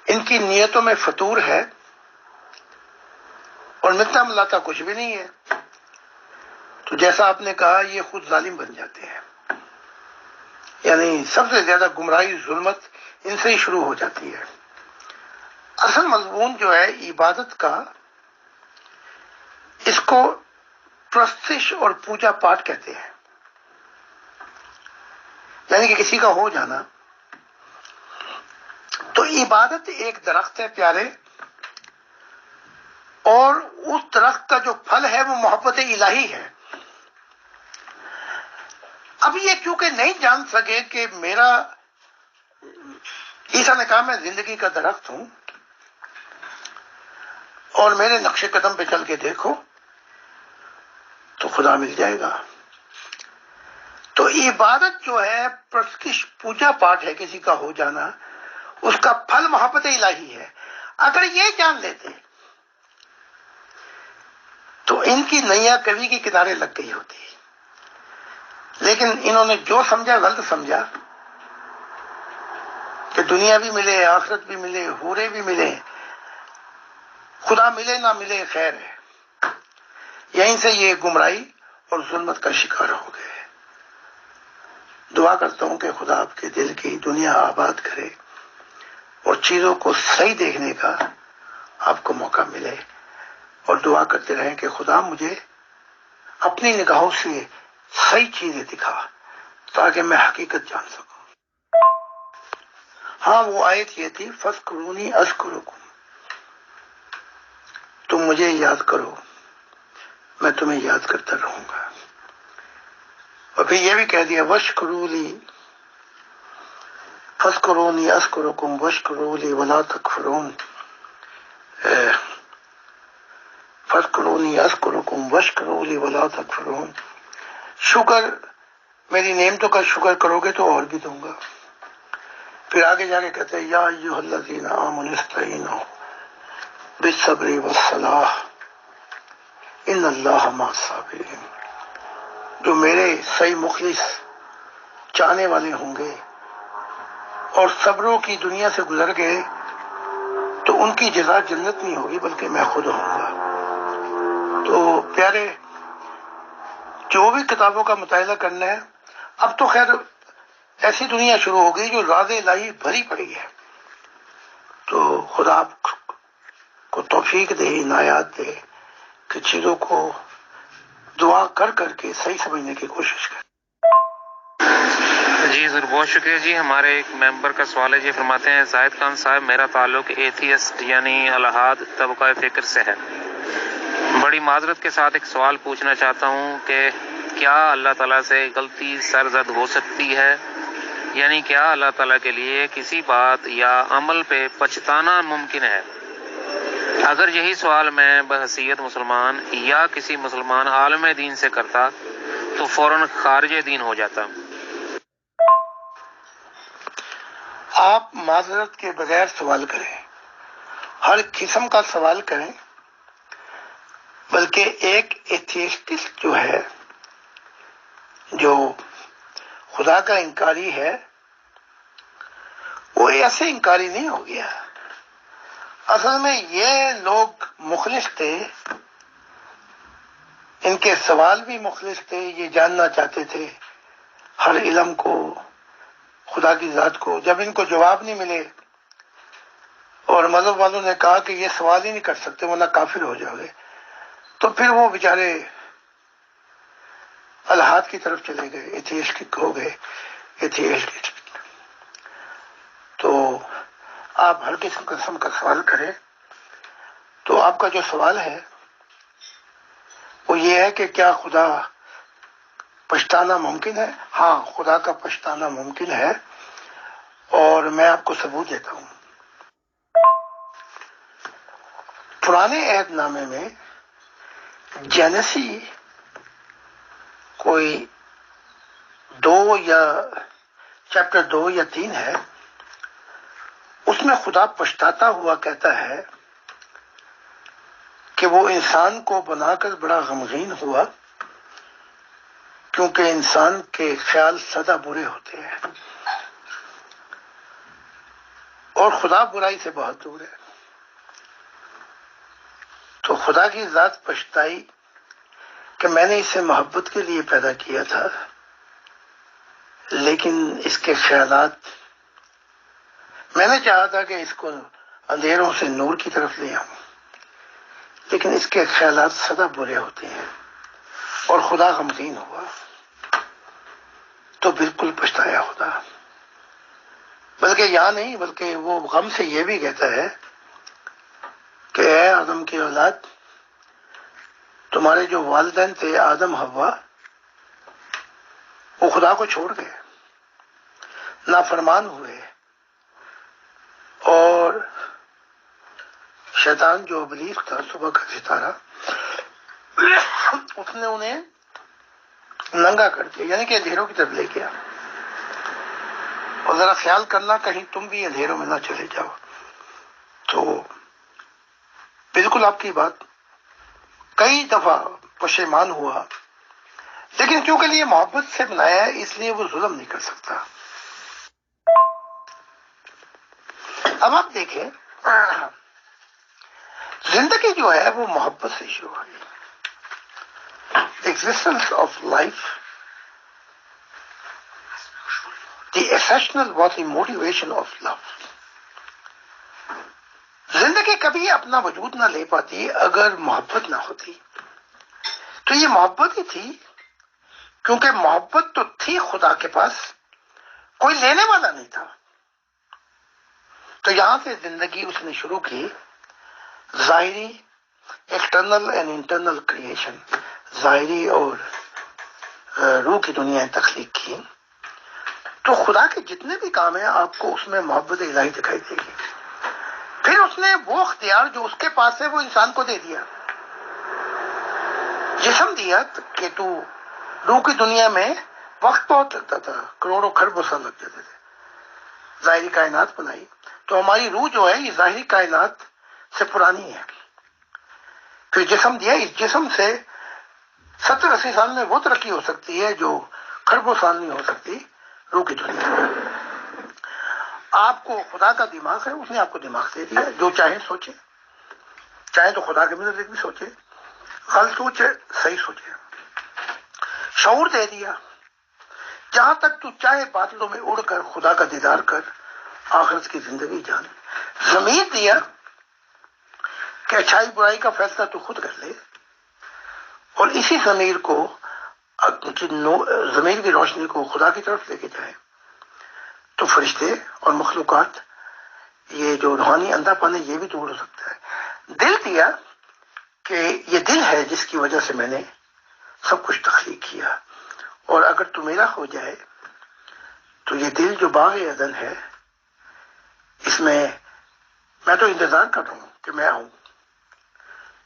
ان کی نیتوں میں فطور ہے اور ملتا ملاتا کچھ بھی نہیں ہے۔ تو جیسا آپ نے کہا، یہ خود ظالم بن جاتے ہیں، یعنی سب سے زیادہ گمراہی، ظلمت ان سے ہی شروع ہو جاتی ہے۔ اصل مضمون جو ہے عبادت کا، اس کو پرستش اور پوجا پاٹ کہتے ہیں، یعنی کہ کسی کا ہو جانا۔ تو عبادت ایک درخت ہے پیارے، اور اس درخت کا جو پھل ہے وہ محبت الہی ہے۔ اب یہ کیونکہ نہیں جان سکے کہ میرا، عیسیٰ نے کہا میں زندگی کا درخت ہوں، اور میرے نقش قدم پہ چل کے دیکھو تو خدا مل جائے گا۔ تو عبادت جو ہے پرستش، پوجا پاٹ ہے، کسی کا ہو جانا، اس کا پھل محبت الہی ہے۔ اگر یہ جان لیتے تو ان کی نیا کبھی کے کنارے لگ گئی ہوتی، لیکن انہوں نے جو سمجھا غلط سمجھا کہ دنیا بھی ملے، آخرت بھی ملے، حورے بھی ملے، خدا ملے نہ ملے خیر ہے۔ یہیں سے یہ گمراہی اور ظلمت کا شکار ہو گئے۔ دعا کرتا ہوں کہ خدا آپ کے دل کی دنیا آباد کرے اور چیزوں کو صحیح دیکھنے کا آپ کو موقع ملے، اور دعا کرتے رہیں کہ خدا مجھے اپنی نگاہوں سے صحیح چیزیں دکھا تاکہ میں حقیقت جان سکوں۔ ہاں، وہ آیت یہ تھی، فَاسْكُرُونِي أَذْكُرُكُمْ، تم مجھے یاد کرو، میں تمہیں یاد کرتا رہوں گا۔ اور پھر یہ بھی کہہ دیا، وَاشْكُرُوا لِي فَاسْكُرُونِي أَذْكُرُكُمْ وَاشْكُرُوا لِي وَلَا تَكْفُرُونَ۔ فَاسْكُرُونِي أَذْكُرُكُمْ وَاشْكُرُوا لِي وَلَا تَكْفُرُونَ۔ شکر، میری نعمتوں کا شکر کرو گے تو اور بھی دوں گا۔ پھر آگے جا کے کہتے ہیں، یا ایھا الذین آمنوا استعینوا بالصبر والصلاۃ ان اللہ مع الصابرین۔ جو میرے صحیح مخلص چاہنے والے ہوں گے اور صبروں کی دنیا سے گزر گئے تو ان کی جزا جنت نہیں ہوگی بلکہ میں خود ہوں گا۔ تو پیارے، جو بھی کتابوں کا مطالعہ کرنا ہے، اب تو خیر ایسی دنیا شروع ہو گئی جو راز الہی بھری پڑی ہے، تو خدا آپ کو توفیق دے، عنایات دے کہ چیزوں کو دعا کر کر کے صحیح سمجھنے کی کوشش کریں۔ جی ضرور، بہت شکریہ جی۔ ہمارے ایک ممبر کا سوال ہے جی، فرماتے ہیں زاہد خان صاحب، میرا تعلق ایتھیسٹ یعنی الحاد طبقہ فکر سے ہے۔ بڑی معذرت کے ساتھ ایک سوال پوچھنا چاہتا ہوں کہ کیا اللہ تعالیٰ سے غلطی سرزد ہو سکتی ہے؟ یعنی کیا اللہ تعالیٰ کے لیے کسی بات یا عمل پہ پچھتانا ممکن ہے؟ اگر یہی سوال میں بحیثیت مسلمان یا کسی مسلمان عالم دین سے کرتا تو فوراً خارج دین ہو جاتا۔ آپ معذرت کے بغیر سوال کریں، ہر قسم کا سوال کریں، بلکہ ایک ایتھیسٹسٹ جو ہے، جو خدا کا انکاری ہے، وہ ایسے انکاری نہیں ہو گیا۔ اصل میں یہ لوگ مخلص تھے، ان کے سوال بھی مخلص تھے، یہ جاننا چاہتے تھے ہر علم کو، خدا کی ذات کو۔ جب ان کو جواب نہیں ملے اور مذہب والوں نے کہا کہ یہ سوال ہی نہیں کر سکتے ورنہ کافر ہو جاؤ گے، تو پھر وہ بیچارے الحاد کی طرف چلے گئے، ایتھیسٹ ہو گئے، ایتھیسٹ۔ تو آپ ہر قسم کا سوال کریں۔ تو آپ کا جو سوال ہے وہ یہ ہے کہ کیا خدا پچھتانا ممکن ہے؟ ہاں، خدا کا پچھتانا ممکن ہے، اور میں آپ کو ثبوت دیتا ہوں۔ پرانے عہد نامے میں جینسی کوئی 2 یا چیپٹر 2 یا 3 ہے، اس میں خدا پچھتاتا ہوا کہتا ہے کہ وہ انسان کو بنا کر بڑا غمگین ہوا، کیونکہ انسان کے خیال سدا برے ہوتے ہیں اور خدا برائی سے بہت دور ہے۔ تو خدا کی ذات پچھتائی کہ میں نے اسے محبت کے لیے پیدا کیا تھا، لیکن اس کے خیالات، میں نے چاہا تھا کہ اس کو اندھیروں سے نور کی طرف لے آؤں، لیکن اس کے خیالات سدا برے ہوتے ہیں، اور خدا غمگین ہوا، تو بالکل پچھتایا خدا۔ بلکہ یہاں نہیں، بلکہ وہ غم سے یہ بھی کہتا ہے کہ اے آدم کی اولاد، تمہارے جو والدین تھے آدم حوا، وہ خدا کو چھوڑ گئے، نافرمان ہوئے، اور شیطان جو ابلیس تھا، صبح کا ستارہ، اس نے انہیں ننگا کر دیا، یعنی کہ اندھیروں کی طرف لے گیا۔ اور ذرا خیال کرنا کہیں تم بھی اندھیروں میں نہ چلے جاؤ۔ تو بالکل آپ کی بات، کئی دفعہ پشیمان ہوا، لیکن کیونکہ یہ محبت سے بنایا ہے اس لیے وہ ظلم نہیں کر سکتا۔ اب آپ دیکھیں، زندگی جو ہے وہ محبت سے شروع ہوئی۔ Existence of life, the essential was the motivation of love. زندگی کبھی اپنا وجود نہ لے پاتی اگر محبت نہ ہوتی۔ تو یہ محبت ہی تھی، کیونکہ محبت تو تھی خدا کے پاس، کوئی لینے والا نہیں تھا۔ تو یہاں سے زندگی اس نے شروع کی، ظاہری، ایکسٹرنل اینڈ انٹرنل کریشن، ظاہری اور روح کی دنیا تخلیق کی۔ تو خدا کے جتنے بھی کام ہیں آپ کو اس میں محبت الہی دکھائی دے گی۔ پھر اس نے وہ اختیار جو اس کے پاس ہے وہ انسان کو دے دیا، جسم دیا کہ تو روح کی دنیا میں وقت بہت لگتا تھا، کروڑوں کھربوں سال لگ جاتے تھے، ظاہری کائنات بنائی۔ تو ہماری روح جو ہے یہ ظاہری کائنات سے پرانی ہے۔ پھر جسم دیا، اس جسم سے 70-80 سال میں وہ ترقی ہو سکتی ہے جو خربوں سال نہیں ہو سکتی روح کی دنیا میں۔ آپ کو خدا کا دماغ ہے، اس نے آپ کو دماغ دے دیا، جو چاہے سوچے، چاہے تو خدا کے متعلق بھی سوچے، غلط سوچے صحیح سوچے، شعور دے دیا، جہاں تک تو چاہے بادلوں میں اڑ کر خدا کا دیدار کر، آخرت کی زندگی جان، ضمیر دیا کہ اچھائی برائی کا فیصلہ تو خود کر لے، اور اسی ضمیر کو، ضمیر کی روشنی کو خدا کی طرف لے کے جائے تو فرشتے اور مخلوقات، یہ جو روحانی اندھا پن ہے یہ بھی دور ہو سکتا ہے۔ دل دیا کہ یہ دل ہے جس کی وجہ سے میں نے سب کچھ تخلیق کیا، اور اگر تو میرا ہو جائے تو یہ دل جو باغ عدن ہے، اس میں تو انتظار کر رہا ہوں کہ میں آؤں۔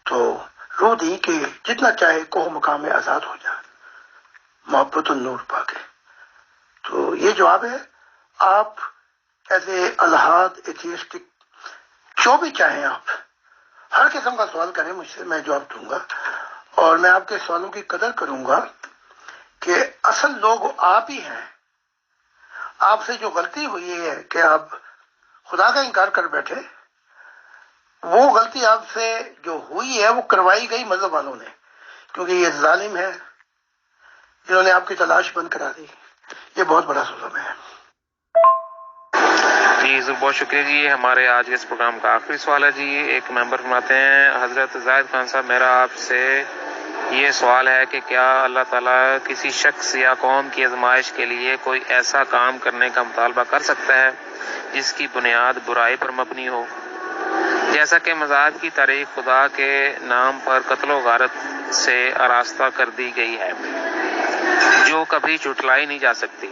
تو روح دی کہ جتنا چاہے کوہ مقام میں آزاد ہو جا، محبت النور پا کے۔ تو یہ جواب ہے، آپ ایز اے الحاد ایتھیسٹک جو بھی چاہیں آپ ہر قسم کا سوال کریں مجھ سے، میں جواب دوں گا، اور میں آپ کے سوالوں کی قدر کروں گا کہ اصل لوگ آپ ہی ہیں۔ آپ سے جو غلطی ہوئی ہے کہ آپ خدا کا انکار کر بیٹھے، وہ غلطی آپ سے جو ہوئی ہے وہ کروائی گئی مذہب والوں نے، کیونکہ یہ ظالم ہے جنہوں نے آپ کی تلاش بند کرا دی۔ یہ بہت بڑا ظلم ہے۔ جی بہت شکریہ جی۔ ہمارے آج کے اس پروگرام کا آخری سوال ہے جی، ایک ممبر فرماتے ہیں، حضرت زاہد خان صاحب میرا آپ سے یہ سوال ہے کہ کیا اللہ تعالیٰ کسی شخص یا قوم کی آزمائش کے لیے کوئی ایسا کام کرنے کا مطالبہ کر سکتا ہے جس کی بنیاد برائی پر مبنی ہو، جیسا کہ مذاہب کی تاریخ خدا کے نام پر قتل و غارت سے آراستہ کر دی گئی ہے جو کبھی جھٹلائی نہیں جا سکتی،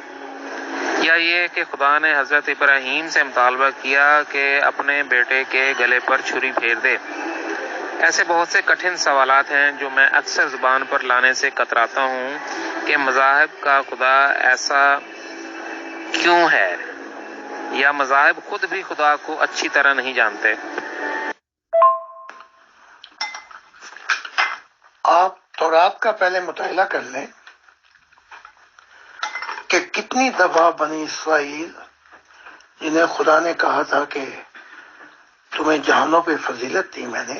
یا یہ کہ خدا نے حضرت ابراہیم سے مطالبہ کیا کہ اپنے بیٹے کے گلے پر چھری پھیر دے؟ ایسے بہت سے کٹھن سوالات ہیں جو میں اکثر زبان پر لانے سے کتراتا ہوں کہ مذاہب کا خدا ایسا کیوں ہے، یا مذاہب خود بھی خدا کو اچھی طرح نہیں جانتے؟ آپ تورات کا پہلے مطالعہ کر لیں کہ کتنی دفعہ بنی اسرائیل جنہیں خدا نے کہا تھا کہ تمہیں جہانوں پہ فضیلت دی میں نے،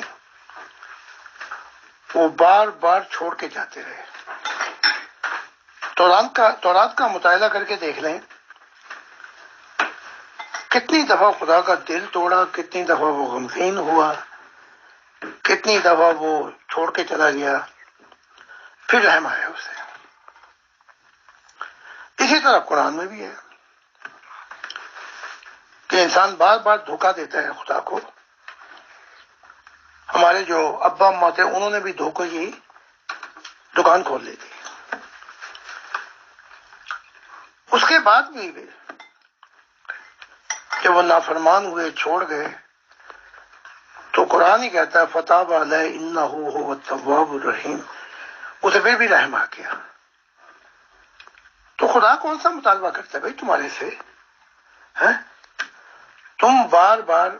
وہ بار بار چھوڑ کے جاتے رہے۔ تورات کا مطالعہ کر کے دیکھ لیں کتنی دفعہ خدا کا دل توڑا، کتنی دفعہ وہ غمگین ہوا، کتنی دفعہ وہ چھوڑ کے چلا گیا، پھر رحم آیا اسے۔ اسی طرح قرآن میں بھی ہے کہ انسان بار بار دھوکہ دیتا ہے خدا کو۔ ہمارے جو ابا اماں تھے انہوں نے بھی دھوکے کی دکان کھول لی تھی، اس کے بعد بھی کہ وہ نافرمان ہوئے، چھوڑ گئے، تو قرآن ہی کہتا ہے فتاب علیہ انہ هو التواب الرحیم، اسے پھر بھی رحم آ گیا۔ تو خدا کون سا مطالبہ کرتا ہے بھائی تمہارے سے؟ تم بار بار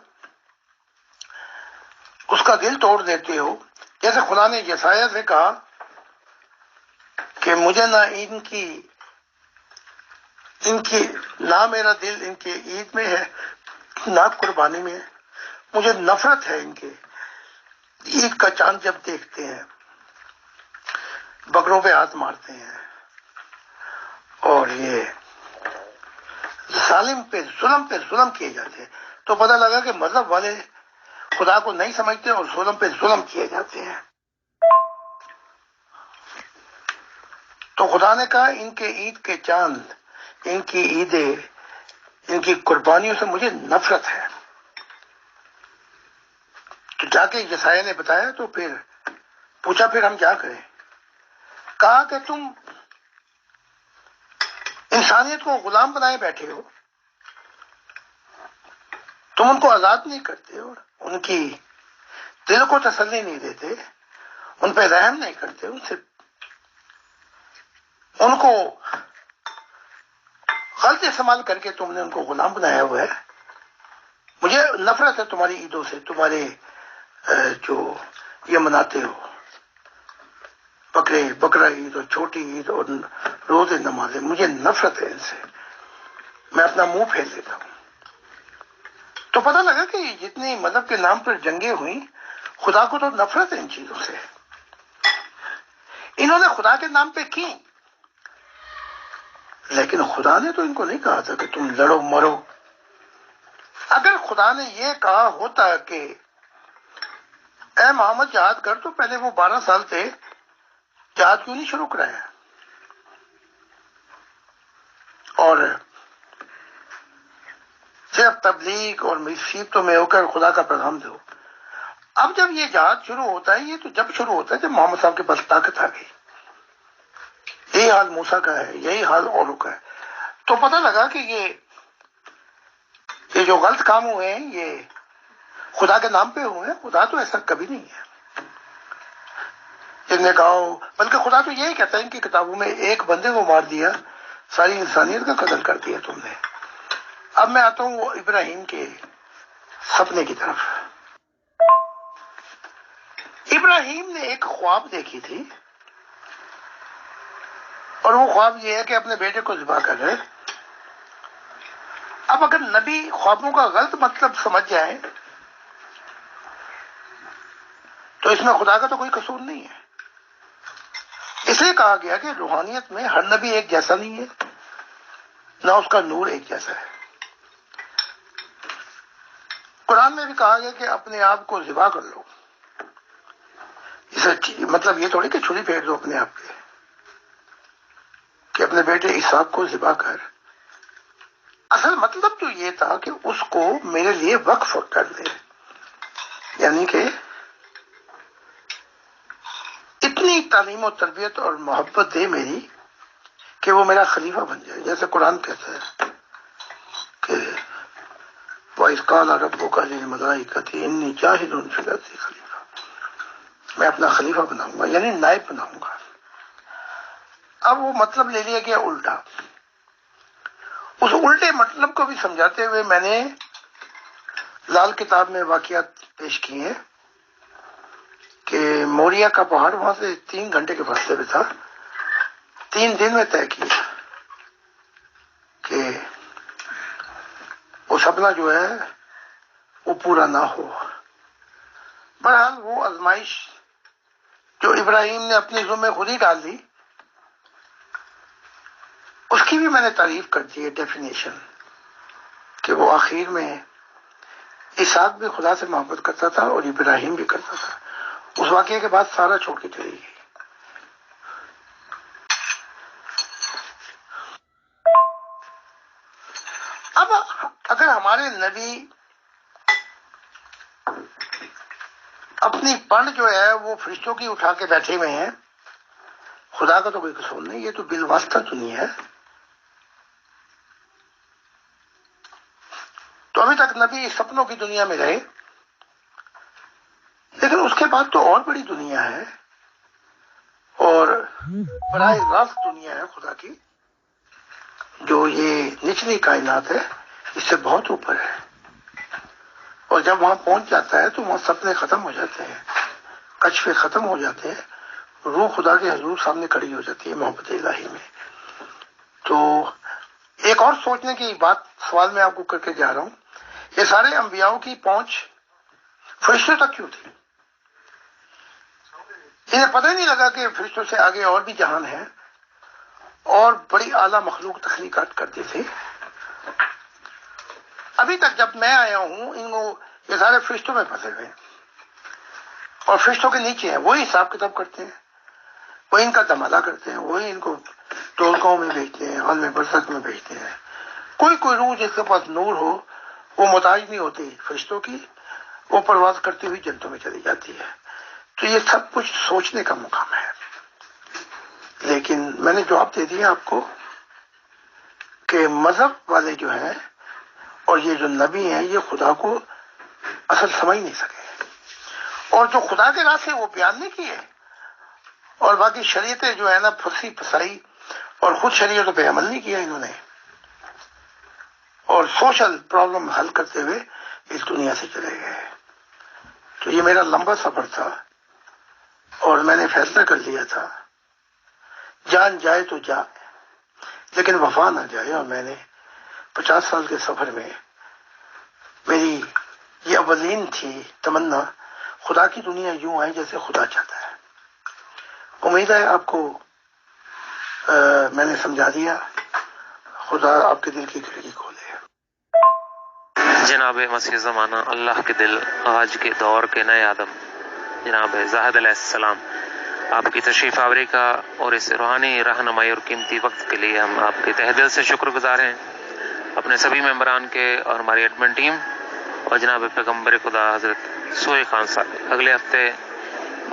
اس کا دل توڑ دیتے ہو، جیسے خدا نے یسایہ سے کہا کہ مجھے نہ میرا دل ان کے عید میں ہے نہ قربانی میں ہے، مجھے نفرت ہے ان کے عید کا چاند جب دیکھتے ہیں، بکروں پہ ہاتھ مارتے ہیں، اور یہ ظالم پہ ظلم کیے جاتے ہیں۔ تو پتہ لگا کہ مذہب والے خدا کو نہیں سمجھتے اور ظلم پہ ظلم کیے جاتے ہیں۔ تو خدا نے کہا ان کے عید کے چاند، ان کی عیدیں، ان کی قربانیوں سے مجھے نفرت ہے۔ تو جا کے یسایہ نے بتایا، تو پھر پوچھا پھر ہم کیا کریں؟ کہا کہ تم انسانیت کو غلام بنائے بیٹھے ہو، تم ان کو آزاد نہیں کرتے ہو، ان کی دل کو تسلی نہیں دیتے، ان پہ رحم نہیں کرتے، ان کو غلط استعمال کر کے تم نے ان کو غلام بنایا ہوا ہے۔ مجھے نفرت ہے تمہاری عیدوں سے، تمہارے جو یہ مناتے ہو، بقرہ عید اور چھوٹی عید اور روز نمازیں، مجھے نفرت ہے ان سے، میں اپنا منہ پھیر لیتا ہوں۔ تو پتہ لگا کہ جتنی مذہب کے نام پر جنگیں ہوئیں، خدا کو تو نفرت ہے ان چیزوں سے، انہوں نے خدا کے نام پہ کی، لیکن خدا نے تو ان کو نہیں کہا تھا کہ تم لڑو مرو۔ اگر خدا نے یہ کہا ہوتا کہ اے محمد جہاد کر، تو پہلے وہ 12 سال تھے، جہاد کیوں نہیں شروع کرایا؟ اور صرف تبلیغ اور مصیبتوں میں ہو کر خدا کا پیغام دو۔ اب جب یہ جہاد شروع ہوتا ہے، یہ تو جب شروع ہوتا ہے جب محمد صاحب کے پاس طاقت آ گئی۔ یہی حال موسیٰ کا ہے، یہی حال اوروں کا ہے۔ تو پتہ لگا کہ یہ جو غلط کام ہوئے ہیں یہ خدا کے نام پہ ہوئے ہیں، خدا تو ایسا کبھی نہیں ہے۔ جن نے کہا ہو، بلکہ خدا تو یہی کہتا ہے ان کی کتابوں میں، ایک بندے کو مار دیا، ساری انسانیت کا قتل کر دیا تم نے۔ اب میں آتا ہوں وہ ابراہیم کے سپنے کی طرف۔ ابراہیم نے ایک خواب دیکھی تھی، اور وہ خواب یہ ہے کہ اپنے بیٹے کو ذبح کر رہے۔ اب اگر نبی خوابوں کا غلط مطلب سمجھ جائے تو اس میں خدا کا تو کوئی قصور نہیں ہے۔ اس لیے کہا گیا کہ روحانیت میں ہر نبی ایک جیسا نہیں ہے، نہ اس کا نور ایک جیسا ہے۔ قرآن میں بھی کہا گیا کہ اپنے آپ کو ذبح کر لو، اسے مطلب یہ تھوڑی کہ چھری پھینک دو اپنے آپ پہ، کہ اپنے بیٹے اسحاق کو ذبح کر۔ اصل مطلب تو یہ تھا کہ اس کو میرے لیے وقف کر دے، یعنی کہ اتنی تعلیم و تربیت اور محبت دے میری کہ وہ میرا خلیفہ بن جائے، جیسے قرآن کہتا ہے کہ وَإِذْ قَالَ رَبُّكَ لِلْمَلَائِكَةِ إِنِّي جَاعِلٌ فِي الْأَرْضِ خلیفہ، میں اپنا خلیفہ بناؤں گا، یعنی نائب بناؤں گا۔ اب وہ مطلب لے لیا گیا الٹا۔ اس الٹے مطلب کو بھی سمجھاتے ہوئے میں نے لال کتاب میں واقعات پیش کیے ہیں کہ موریا کا پہاڑ وہاں سے 3 گھنٹے کے فاصلے پہ تھا، 3 دن میں طے کیا کہ وہ سپنا جو ہے وہ پورا نہ ہو۔ بہرحال وہ آزمائش جو ابراہیم نے اپنے ذمہ خود ہی ڈال دی، اس کی بھی میں نے تعریف کر دی ہے، ڈیفینیشن، کہ وہ آخر میں اسحاق بھی خدا سے محبت کرتا تھا اور ابراہیم بھی کرتا تھا۔ اس واقعے کے بعد سارا چھوڑ کے چلی گئی۔ اب اگر ہمارے نبی اپنی پنڈ جو ہے وہ فرشتوں کی اٹھا کے بیٹھے ہوئے ہیں، خدا کا تو کوئی قصور نہیں، یہ تو بالواسطہ دنیا ہے۔ تو ابھی تک نبی سپنوں کی دنیا میں رہے، لیکن اس کے بعد تو اور بڑی دنیا ہے، اور براہ راست دنیا ہے خدا کی، جو یہ نچلی کائنات ہے اس سے بہت اوپر ہے۔ اور جب وہاں پہنچ جاتا ہے تو وہاں سپنے ختم ہو جاتے ہیں، کشفے ختم ہو جاتے ہیں، روح خدا کے حضور سامنے کھڑی ہو جاتی ہے محبت الہی میں۔ تو ایک اور سوچنے کی بات، سوال میں آپ کو کر کے جا رہا ہوں، یہ سارے انبیاؤں کی پہنچ فرشتوں تک کیوں تھی؟ انہیں پتہ ہی نہیں لگا کہ فرشتوں سے آگے اور بھی جہان ہے اور بڑی اعلیٰ مخلوق تخلیقات کرتے تھے۔ ابھی تک جب میں آیا ہوں ان کو یہ سارے فرشتوں میں پھنسے ہوئے ہیں، اور فرشتوں کے نیچے ہیں، وہی حساب کتاب کرتے ہیں، وہی ان کا تمالا کرتے ہیں، وہی ان کو ٹولکوں میں بھیجتے ہیں، عالم برزخ میں بھیجتے ہیں۔ کوئی روح جس کے پاس نور ہو وہ محتاج نہیں ہوتی فرشتوں کی، وہ پرواز کرتی ہوئی جنتوں میں چلی جاتی ہے۔ تو یہ سب کچھ سوچنے کا مقام ہے، لیکن میں نے جواب دے دیا آپ کو کہ مذہب والے جو ہیں اور یہ جو نبی ہیں یہ خدا کو اصل سمجھ نہیں سکے، اور جو خدا کے راستے وہ بیان نہیں کیے، اور باقی شریعتیں جو ہے نا پھنسی پھسائی، اور خود شریعتوں پہ عمل نہیں کیا انہوں نے، اور سوشل پرابلم حل کرتے ہوئے اس دنیا سے چلے گئے۔ تو یہ میرا لمبا سفر تھا، اور میں نے فیصلہ کر لیا تھا جان جائے تو جائے لیکن وفا نہ جائے. اور میں نے 50 سال کے سفر میں میری یہ اولین تھی تمنا، خدا کی دنیا یوں آئے جیسے خدا چاہتا ہے. امید ہے آپ کو میں نے سمجھا دیا. خدا آپ کے دل کی کھڑکی کھولے. جناب مسیح زمانہ، اللہ کے دل، آج کے دور کے نئے آدم جناب زاہد علیہ السلام، آپ کی تشریف آوری کا اور اس روحانی رہنمائی اور قیمتی وقت کے لیے ہم آپ کے تہ دل سے شکر گزار ہیں، اپنے سبھی ممبران کے اور ہماری ایڈمن ٹیم اور جناب پیغمبر خدا حضرت سوئی خان صاحب. اگلے ہفتے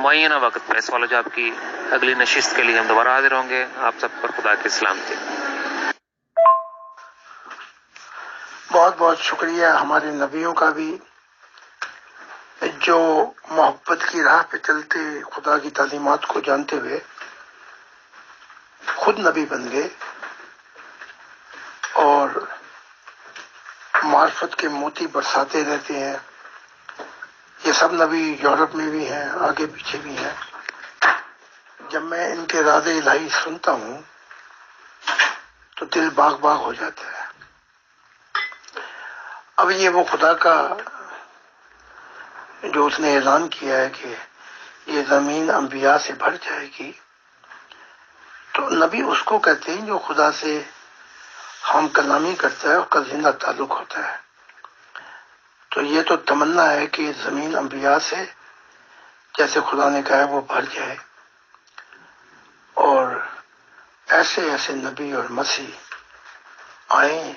معینہ وقت پہ سوال و جواب کی اگلی نشست کے لیے ہم دوبارہ حاضر ہوں گے. آپ سب پر خدا کی سلامتی. بہت بہت شکریہ ہمارے نبیوں کا بھی، جو محبت کی راہ پہ چلتے خدا کی تعلیمات کو جانتے ہوئے خود نبی بن گئے اور معرفت کے موتی برساتے رہتے ہیں. یہ سب نبی یورپ میں بھی ہیں، آگے پیچھے بھی ہیں. جب میں ان کے راز الہی سنتا ہوں تو دل باغ باغ ہو جاتا ہے. اب یہ وہ خدا کا جو اس نے اعلان کیا ہے کہ یہ زمین انبیاء سے بھر جائے گی، تو نبی اس کو کہتے ہیں جو خدا سے ہم کلامی کرتا ہے، اس کا زندہ تعلق ہوتا ہے. تو یہ تو تمنا ہے کہ زمین انبیاء سے جیسے خدا نے کہا ہے وہ بھر جائے، اور ایسے ایسے نبی اور مسیح آئیں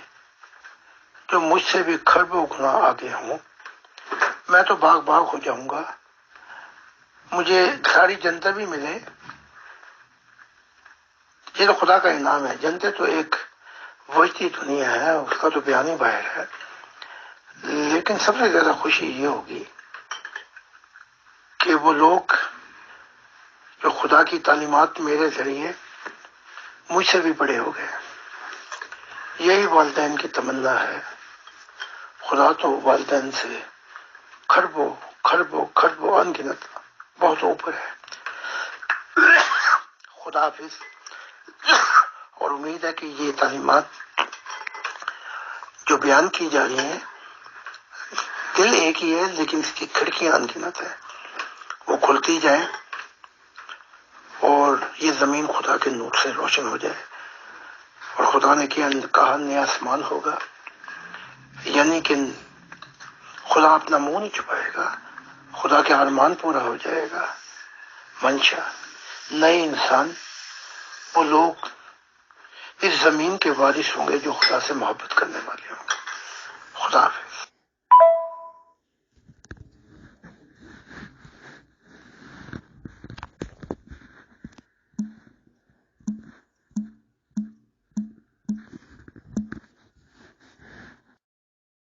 جو مجھ سے بھی کھربوں گنا آگے ہوں. میں تو باغ باغ ہو جاؤں گا، مجھے ساری جنتا بھی ملے. یہ تو خدا کا انعام ہے. جنتے تو ایک وجدی دنیا ہے، اس کا تو بیان ہی باہر ہے. لیکن سب سے زیادہ خوشی یہ ہوگی کہ وہ لوگ جو خدا کی تعلیمات میرے ذریعے مجھ سے بھی بڑے ہو گئے. یہی والدین کی تمنا ہے. خدا تو والدین سے کھربوں کھربوں کھربوں انگنت بہت اوپر ہے. خدا حافظ. اور امید ہے کہ یہ تعلیمات جو بیان کی جا رہی ہیں، دل ایک ہی ہے لیکن اس کی کھڑکیاں انگنت ہیں، وہ کھلتی جائیں اور یہ زمین خدا کے نور سے روشن ہو جائے. اور خدا نے کہا نیا آسمان ہوگا، یعنی کہ خدا اپنا منہ نہیں چھپائے گا، خدا کے ارمان پورا ہو جائے گا. منشا نئے انسان، وہ لوگ اس زمین کے وارث ہوں گے جو خدا سے محبت کرنے والے ہوں گے. خدا حافظ.